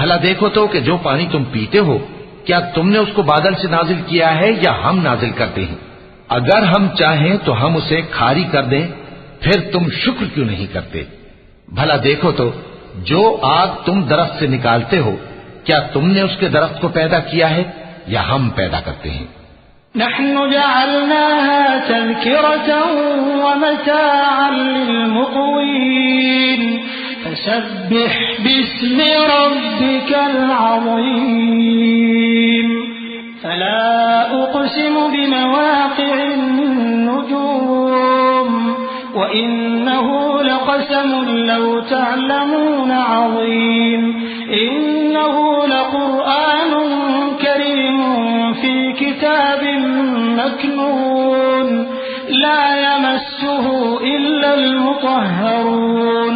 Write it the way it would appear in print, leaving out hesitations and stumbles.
भला देखो तो कि जो पानी तुम पीते हो, क्या तुमने उसको बादल से नाजिल किया है या हम नाजिल करते हैं? अगर हम चाहें तो हम उसे खारी कर दें, फिर तुम शुक्र क्यों नहीं करते? भला देखो तो जो आग तुम दरख्त से निकालते हो, क्या तुमने उसके दरख्त को पैदा किया है या हम पैदा करते हैं? नहनु जअलनाहा तज़किरतन व मताअन लिलमुक़वीन फसब्बिह बिस्मि रब्बिकल अज़ीम फला उक़सिमु बिमवाक़िअन नुजूम व इन्नहु लक़समुन लौ तअलमून अज़ीम इन्नहु लक़ुरआनुन करीमुन फी किताबिन मकनून ला यमस्सुहु इल्लल मुतहहरून